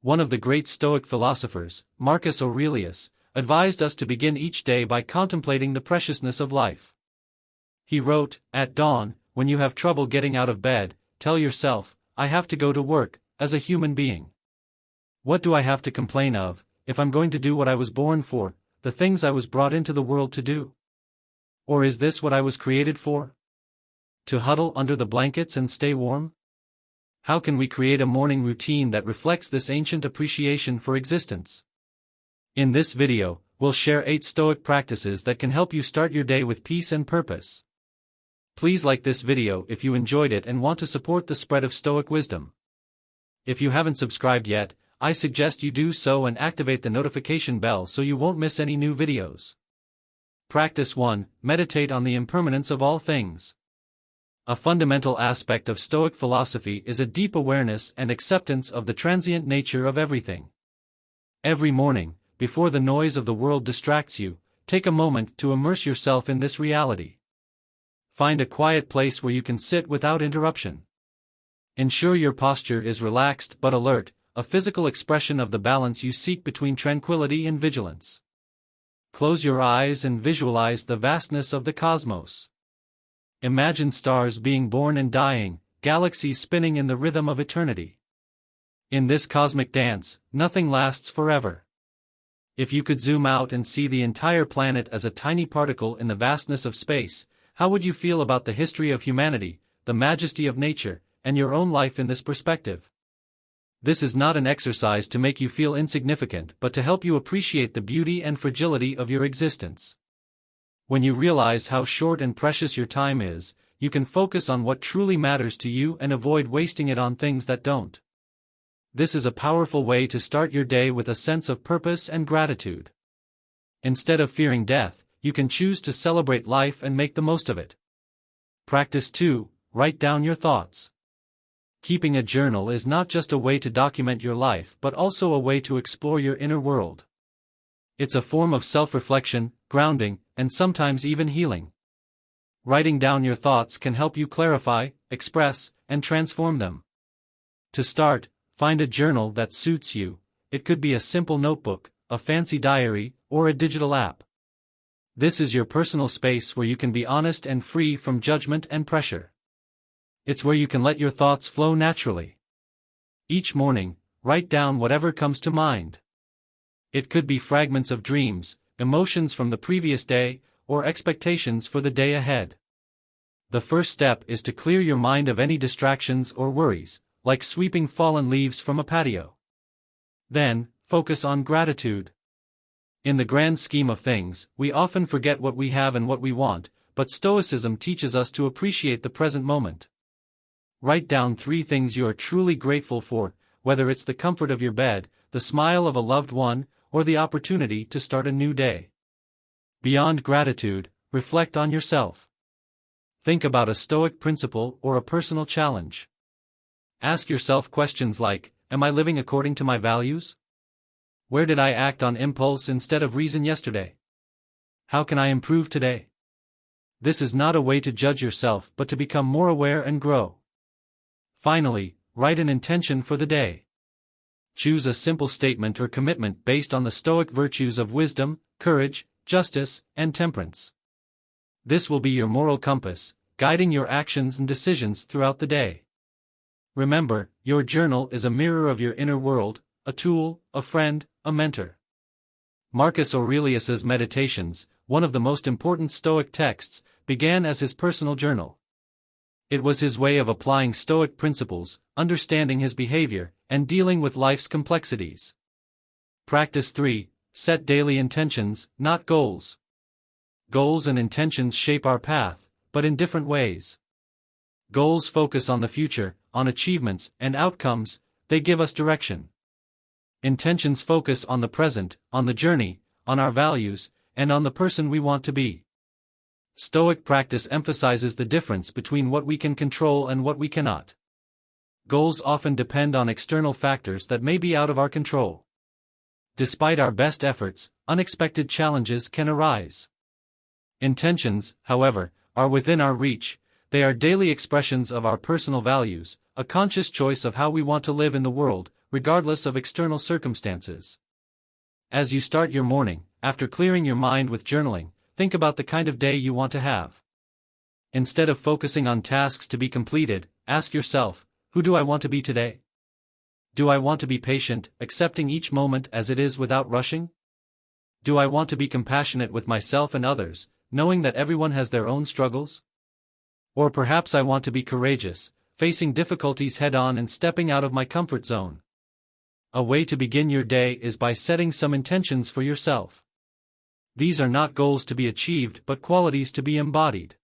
One of the great Stoic philosophers, Marcus Aurelius, advised us to begin each day by contemplating the preciousness of life. He wrote, "At dawn, when you have trouble getting out of bed, tell yourself, 'I have to go to work, as a human being. What do I have to complain of, if I'm going to do what I was born for, the things I was brought into the world to do? Or is this what I was created for? To huddle under the blankets and stay warm?' How can we create a morning routine that reflects this ancient appreciation for existence? In this video, we'll share 8 Stoic practices that can help you start your day with peace and purpose. Please like this video if you enjoyed it and want to support the spread of Stoic wisdom. If you haven't subscribed yet, I suggest you do so and activate the notification bell so you won't miss any new videos. Practice 1. Meditate on the impermanence of all things. A fundamental aspect of Stoic philosophy is a deep awareness and acceptance of the transient nature of everything. Every morning, before the noise of the world distracts you, take a moment to immerse yourself in this reality. Find a quiet place where you can sit without interruption. Ensure your posture is relaxed but alert, a physical expression of the balance you seek between tranquility and vigilance. Close your eyes and visualize the vastness of the cosmos. Imagine stars being born and dying, galaxies spinning in the rhythm of eternity. In this cosmic dance, nothing lasts forever. If you could zoom out and see the entire planet as a tiny particle in the vastness of space, how would you feel about the history of humanity, the majesty of nature, and your own life in this perspective? This is not an exercise to make you feel insignificant but to help you appreciate the beauty and fragility of your existence. When you realize how short and precious your time is, you can focus on what truly matters to you and avoid wasting it on things that don't. This is a powerful way to start your day with a sense of purpose and gratitude. Instead of fearing death, you can choose to celebrate life and make the most of it. Practice 2. Write down your thoughts. Keeping a journal is not just a way to document your life but also a way to explore your inner world. It's a form of self-reflection, grounding, and sometimes even healing. Writing down your thoughts can help you clarify, express, and transform them. To start, find a journal that suits you. It could be a simple notebook, a fancy diary, or a digital app. This is your personal space where you can be honest and free from judgment and pressure. It's where you can let your thoughts flow naturally. Each morning, write down whatever comes to mind. It could be fragments of dreams, emotions from the previous day, or expectations for the day ahead. The first step is to clear your mind of any distractions or worries, like sweeping fallen leaves from a patio. Then, focus on gratitude. In the grand scheme of things, we often forget what we have and what we want, but Stoicism teaches us to appreciate the present moment. Write down 3 things you are truly grateful for, whether it's the comfort of your bed, the smile of a loved one, or the opportunity to start a new day. Beyond gratitude, reflect on yourself. Think about a Stoic principle or a personal challenge. Ask yourself questions like, am I living according to my values? Where did I act on impulse instead of reason yesterday? How can I improve today? This is not a way to judge yourself but to become more aware and grow. Finally, write an intention for the day. Choose a simple statement or commitment based on the Stoic virtues of wisdom, courage, justice, and temperance. This will be your moral compass, guiding your actions and decisions throughout the day. Remember, your journal is a mirror of your inner world, a tool, a friend, a mentor. Marcus Aurelius's Meditations, one of the most important Stoic texts, began as his personal journal. It was his way of applying Stoic principles, understanding his behavior, and dealing with life's complexities. Practice 3. Set daily intentions, not goals. Goals and intentions shape our path, but in different ways. Goals focus on the future, on achievements and outcomes. They give us direction. Intentions focus on the present, on the journey, on our values, and on the person we want to be. Stoic practice emphasizes the difference between what we can control and what we cannot. Goals often depend on external factors that may be out of our control. Despite our best efforts, unexpected challenges can arise. Intentions, however, are within our reach. They are daily expressions of our personal values, a conscious choice of how we want to live in the world, regardless of external circumstances. As you start your morning, after clearing your mind with journaling, think about the kind of day you want to have. Instead of focusing on tasks to be completed, ask yourself, who do I want to be today? Do I want to be patient, accepting each moment as it is without rushing? Do I want to be compassionate with myself and others, knowing that everyone has their own struggles? Or perhaps I want to be courageous, facing difficulties head-on and stepping out of my comfort zone. A way to begin your day is by setting some intentions for yourself. These are not goals to be achieved but qualities to be embodied.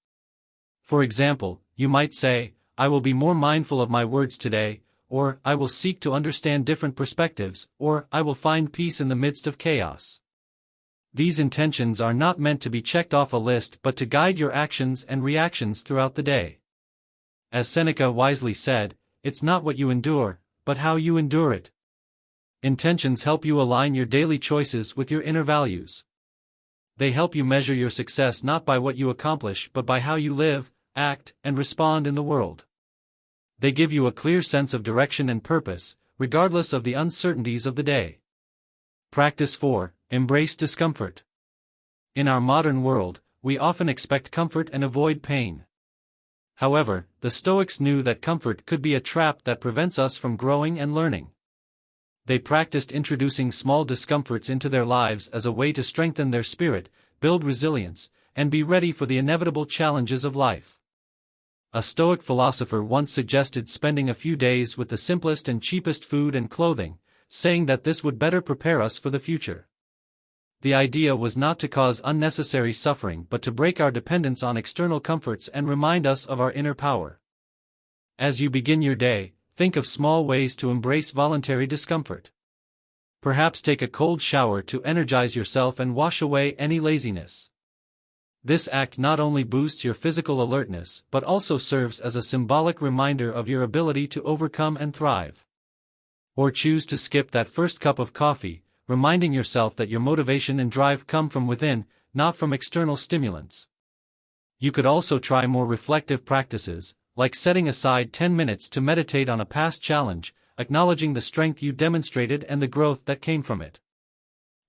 For example, you might say, I will be more mindful of my words today, or I will seek to understand different perspectives, or I will find peace in the midst of chaos. These intentions are not meant to be checked off a list but to guide your actions and reactions throughout the day. As Seneca wisely said, it's not what you endure, but how you endure it. Intentions help you align your daily choices with your inner values. They help you measure your success not by what you accomplish but by how you live, act, and respond in the world. They give you a clear sense of direction and purpose, regardless of the uncertainties of the day. Practice 4. Embrace discomfort. In our modern world, we often expect comfort and avoid pain. However, the Stoics knew that comfort could be a trap that prevents us from growing and learning. They practiced introducing small discomforts into their lives as a way to strengthen their spirit, build resilience, and be ready for the inevitable challenges of life. A Stoic philosopher once suggested spending a few days with the simplest and cheapest food and clothing, saying that this would better prepare us for the future. The idea was not to cause unnecessary suffering but to break our dependence on external comforts and remind us of our inner power. As you begin your day, think of small ways to embrace voluntary discomfort. Perhaps take a cold shower to energize yourself and wash away any laziness. This act not only boosts your physical alertness but also serves as a symbolic reminder of your ability to overcome and thrive. Or choose to skip that first cup of coffee, reminding yourself that your motivation and drive come from within, not from external stimulants. You could also try more reflective practices, like setting aside 10 minutes to meditate on a past challenge, acknowledging the strength you demonstrated and the growth that came from it.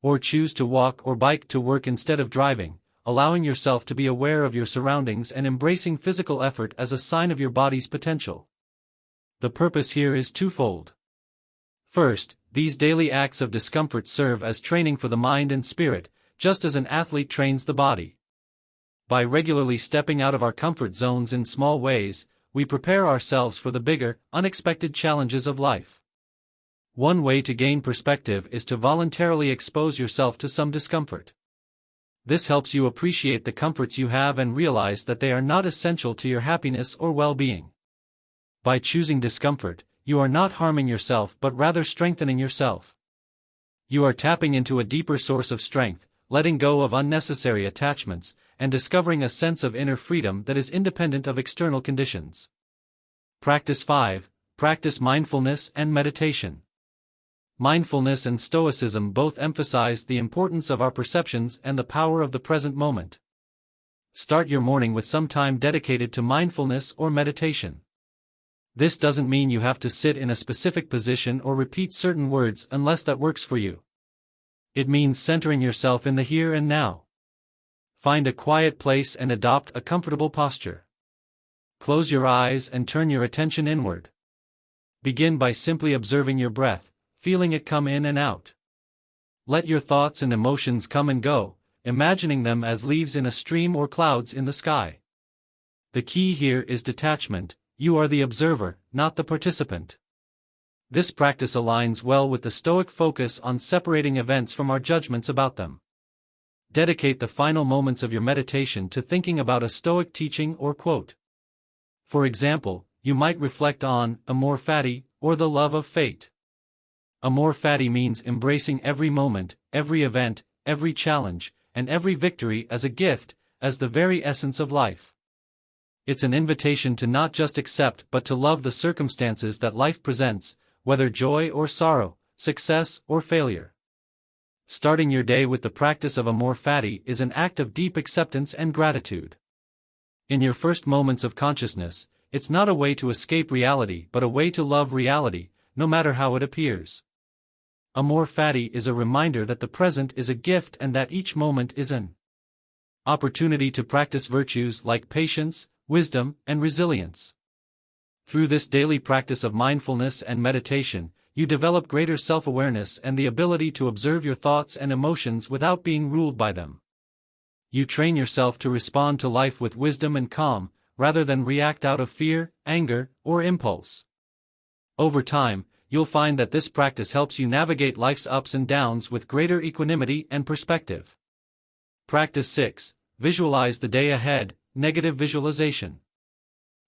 Or choose to walk or bike to work instead of driving, allowing yourself to be aware of your surroundings and embracing physical effort as a sign of your body's potential. The purpose here is twofold. First, these daily acts of discomfort serve as training for the mind and spirit, just as an athlete trains the body. By regularly stepping out of our comfort zones in small ways, we prepare ourselves for the bigger, unexpected challenges of life. One way to gain perspective is to voluntarily expose yourself to some discomfort. This helps you appreciate the comforts you have and realize that they are not essential to your happiness or well-being. By choosing discomfort, you are not harming yourself but rather strengthening yourself. You are tapping into a deeper source of strength, letting go of unnecessary attachments, and discovering a sense of inner freedom that is independent of external conditions. Practice 5. Practice mindfulness and meditation. Mindfulness and Stoicism both emphasize the importance of our perceptions and the power of the present moment. Start your morning with some time dedicated to mindfulness or meditation. This doesn't mean you have to sit in a specific position or repeat certain words unless that works for you. It means centering yourself in the here and now. Find a quiet place and adopt a comfortable posture. Close your eyes and turn your attention inward. Begin by simply observing your breath, feeling it come in and out. Let your thoughts and emotions come and go, imagining them as leaves in a stream or clouds in the sky. The key here is detachment. You are the observer, not the participant. This practice aligns well with the Stoic focus on separating events from our judgments about them. Dedicate the final moments of your meditation to thinking about a Stoic teaching or quote. For example, you might reflect on amor fati, or the love of fate. Amor fati means embracing every moment, every event, every challenge, and every victory as a gift, as the very essence of life. It's an invitation to not just accept but to love the circumstances that life presents, whether joy or sorrow, success or failure. Starting your day with the practice of amor fati is an act of deep acceptance and gratitude. In your first moments of consciousness, it's not a way to escape reality but a way to love reality, no matter how it appears. Amor fati is a reminder that the present is a gift and that each moment is an opportunity to practice virtues like patience, wisdom, and resilience. Through this daily practice of mindfulness and meditation, you develop greater self-awareness and the ability to observe your thoughts and emotions without being ruled by them. You train yourself to respond to life with wisdom and calm, rather than react out of fear, anger, or impulse. Over time, you'll find that this practice helps you navigate life's ups and downs with greater equanimity and perspective. Practice 6. Visualize the day ahead, negative visualization.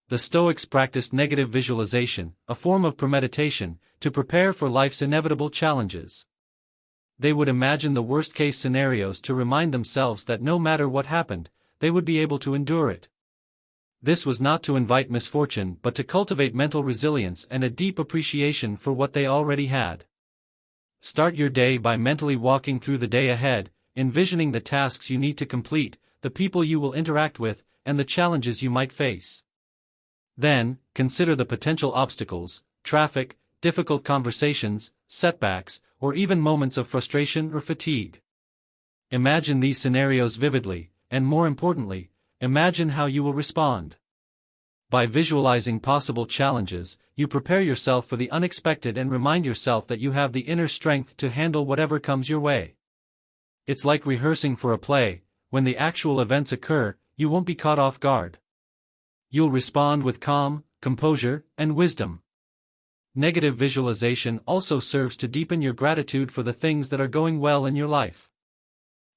The Stoics practiced negative visualization, a form of premeditation, to prepare for life's inevitable challenges. They would imagine the worst-case scenarios to remind themselves that no matter what happened, they would be able to endure it. This was not to invite misfortune but to cultivate mental resilience and a deep appreciation for what they already had. Start your day by mentally walking through the day ahead, envisioning the tasks you need to complete, the people you will interact with, and the challenges you might face. Then, consider the potential obstacles, traffic, difficult conversations, setbacks, or even moments of frustration or fatigue. Imagine these scenarios vividly, and more importantly, imagine how you will respond. By visualizing possible challenges, you prepare yourself for the unexpected and remind yourself that you have the inner strength to handle whatever comes your way. It's like rehearsing for a play. When the actual events occur, you won't be caught off guard. You'll respond with calm, composure, and wisdom. Negative visualization also serves to deepen your gratitude for the things that are going well in your life.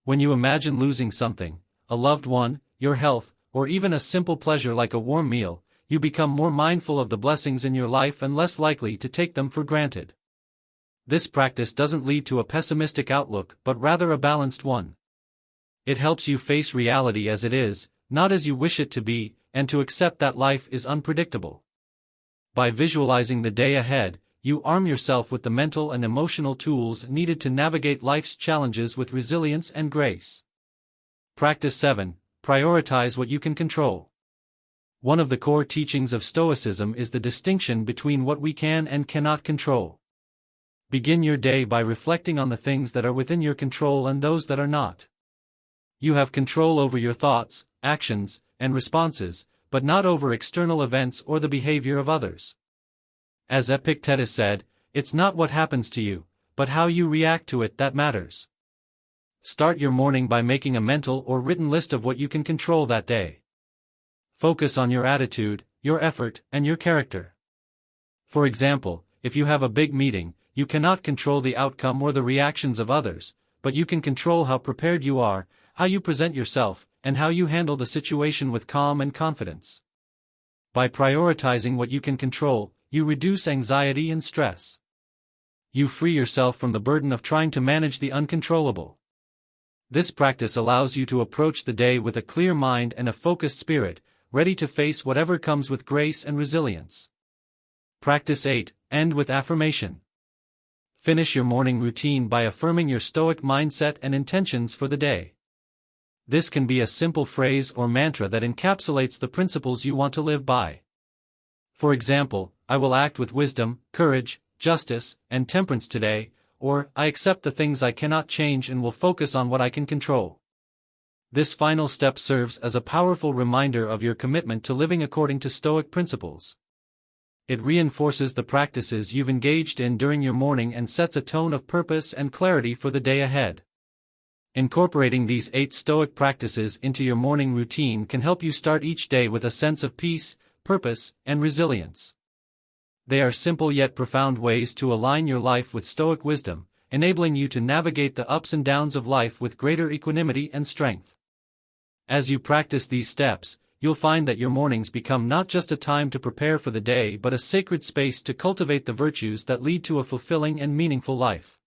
When you imagine losing something, a loved one, your health, or even a simple pleasure like a warm meal, you become more mindful of the blessings in your life and less likely to take them for granted. This practice doesn't lead to a pessimistic outlook but rather a balanced one. It helps you face reality as it is, not as you wish it to be, and to accept that life is unpredictable. By visualizing the day ahead, you arm yourself with the mental and emotional tools needed to navigate life's challenges with resilience and grace. Practice 7. Prioritize what you can control. One of the core teachings of Stoicism is the distinction between what we can and cannot control. Begin your day by reflecting on the things that are within your control and those that are not. You have control over your thoughts, actions, and responses, but not over external events or the behavior of others. As Epictetus said, it's not what happens to you, but how you react to it that matters. Start your morning by making a mental or written list of what you can control that day. Focus on your attitude, your effort, and your character. For example, if you have a big meeting, you cannot control the outcome or the reactions of others, but you can control how prepared you are, how you present yourself, and how you handle the situation with calm and confidence. By prioritizing what you can control, you reduce anxiety and stress. You free yourself from the burden of trying to manage the uncontrollable. This practice allows you to approach the day with a clear mind and a focused spirit, ready to face whatever comes with grace and resilience. Practice 8. End with affirmation. Finish your morning routine by affirming your Stoic mindset and intentions for the day. This can be a simple phrase or mantra that encapsulates the principles you want to live by. For example, I will act with wisdom, courage, justice, and temperance today, or I accept the things I cannot change and will focus on what I can control. This final step serves as a powerful reminder of your commitment to living according to Stoic principles. It reinforces the practices you've engaged in during your morning and sets a tone of purpose and clarity for the day ahead. Incorporating these 8 Stoic practices into your morning routine can help you start each day with a sense of peace, purpose, and resilience. They are simple yet profound ways to align your life with Stoic wisdom, enabling you to navigate the ups and downs of life with greater equanimity and strength. As you practice these steps, you'll find that your mornings become not just a time to prepare for the day but a sacred space to cultivate the virtues that lead to a fulfilling and meaningful life.